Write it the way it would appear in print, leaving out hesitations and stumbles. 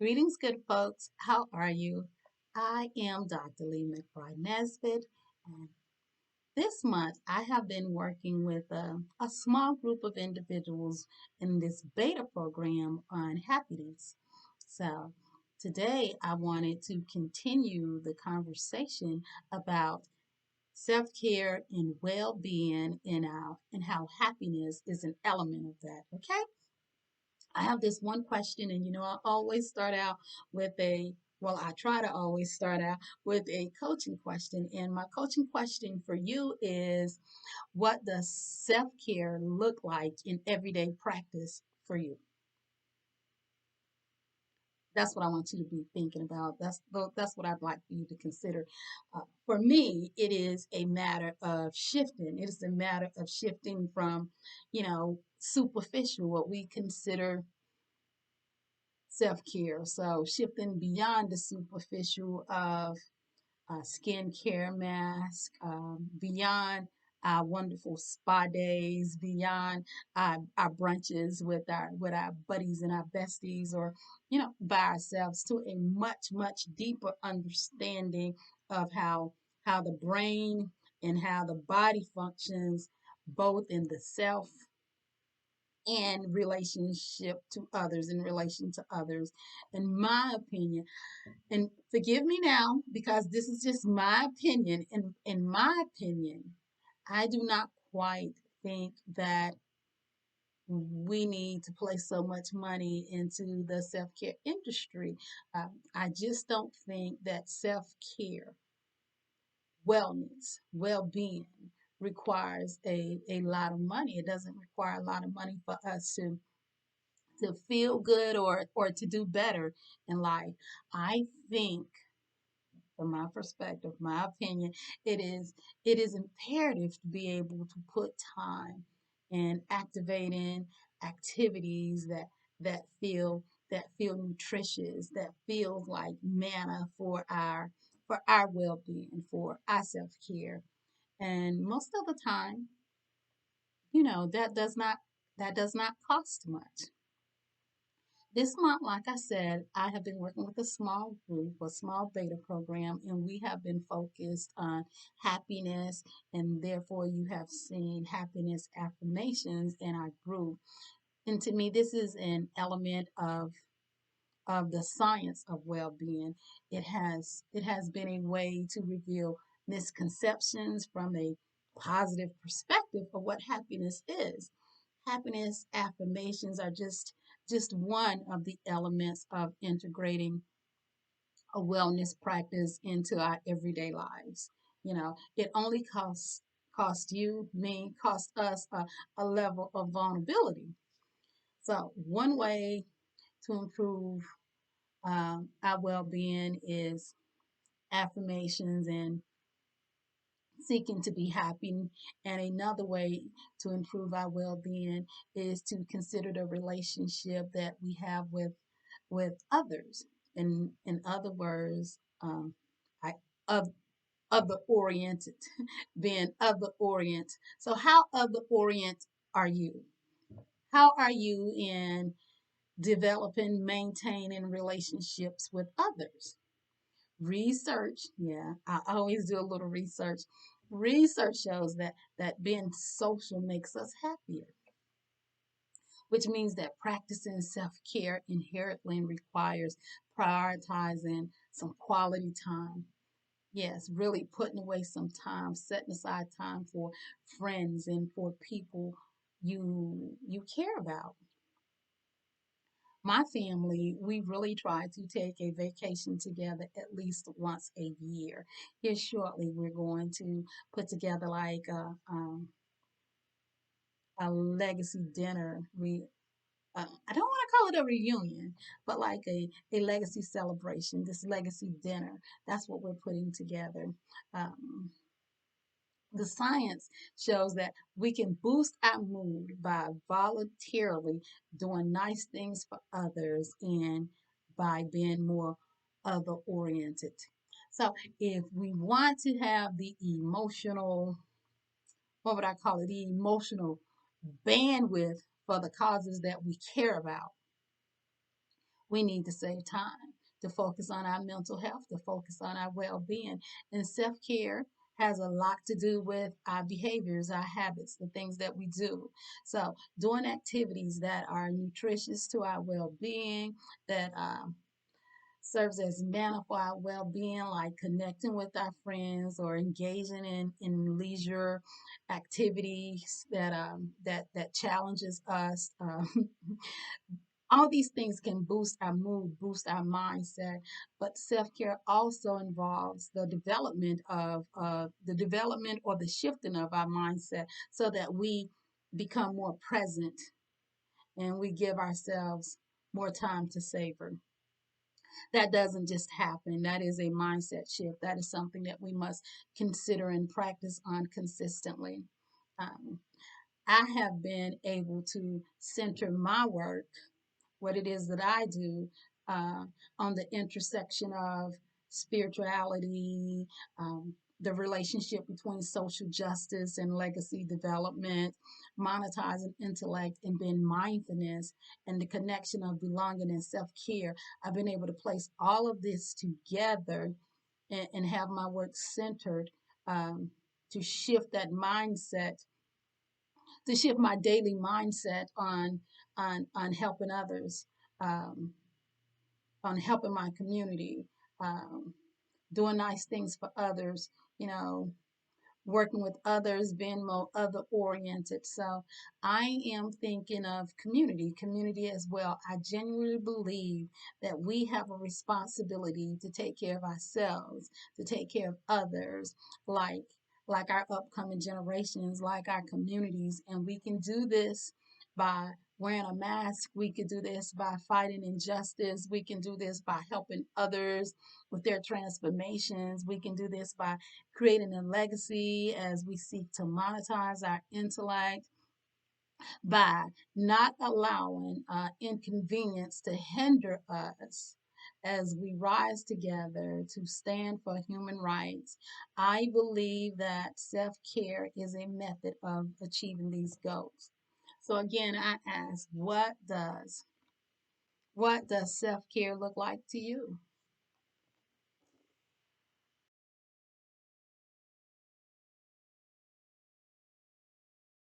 Greetings, good folks. How are you? I am Dr. Lee McBride Nesbitt, and this month I have been working with a small group of individuals in this beta program on happiness. So, today I wanted to continue the conversation about self-care and well-being and how happiness is an element of that. Okay? I have this one question, and I always start out with I try to always start out with a coaching question. And my coaching question for you is, what does self care look like in everyday practice for you? That's what I want you to be thinking about. That's what I'd like for you to consider. For me, it is a matter of shifting. It is a matter of shifting from, superficial, what we consider self care. So shifting beyond the superficial of skincare mask, beyond our wonderful spa days, beyond our brunches with our buddies and our besties, or by ourselves, to a much deeper understanding of how the brain and how the body functions, both in the self and relationship to others, in relation to others. In my opinion, and forgive me now because this is just my opinion, in my opinion, I do not quite think that we need to place so much money into the self-care industry. I just don't think that self-care, wellness, well-being requires a lot of money. It doesn't require a lot of money for us to feel good or to do better in life. I think, from my perspective, my opinion, it is imperative to be able to put time in activating activities that feel nutritious, that feels like manna for our well-being, for our self-care. And most of the time, that does not cost much. This month, like I said, I have been working with a small group, a small beta program, and we have been focused on happiness. And therefore, you have seen happiness affirmations in our group. And to me, this is an element of the science of well-being. It has been a way to reveal misconceptions from a positive perspective of what happiness is. Happiness affirmations are just one of the elements of integrating a wellness practice into our everyday lives. It only cost you, me, cost us a level of vulnerability. So one way to improve our well-being is affirmations and seeking to be happy. And another way to improve our well-being is to consider the relationship that we have with others. In other words, I of other oriented, being other orient. So how other orient are you? How are you in developing, maintaining relationships with others? Research, yeah, I always do a little research. Research shows that being social makes us happier, which means that practicing self-care inherently requires prioritizing some quality time. Yes, really putting away some time, setting aside time for friends and for people you care about. My family, we really try to take a vacation together at least once a year. Here shortly, we're going to put together like a legacy dinner. I don't want to call it a reunion, but like a legacy celebration, this legacy dinner. That's what we're putting together. Um, the science shows that we can boost our mood by voluntarily doing nice things for others and by being more other oriented. So, if we want to have the emotional, what would I call it, the emotional bandwidth for the causes that we care about, We need to save time to focus on our mental health, to focus on our well being. And self care has a lot to do with our behaviors, our habits, the things that we do. So, doing activities that are nutritious to our well being, that serves as manna for our well-being, like connecting with our friends or engaging in leisure activities that challenges us. All these things can boost our mood, boost our mindset, but self-care also involves the development or the shifting of our mindset so that we become more present and we give ourselves more time to savor. That doesn't just happen. That is a mindset shift. That is something that we must consider and practice on consistently. Um, I have been able to center my work, what it is that I do, uh, on the intersection of spirituality, the relationship between social justice and legacy development, monetizing intellect and being mindfulness, and the connection of belonging and self care. I've been able to place all of this together and have my work centered um, to shift that mindset, to shift my daily mindset on helping others, um, on helping my community, um, doing nice things for others, you know, working with others, being more other oriented. So I am thinking of community as well. I genuinely believe that we have a responsibility to take care of ourselves, to take care of others, like like our upcoming generations, like our communities, and we can do this by wearing a mask. We can do this by fighting injustice. We can do this by helping others with their transformations. We can do this by creating a legacy as we seek to monetize our intellect, by not allowing inconvenience to hinder us as we rise together to stand for human rights. I believe that self care is a method of achieving these goals. So again, I ask, what does self care look like to you?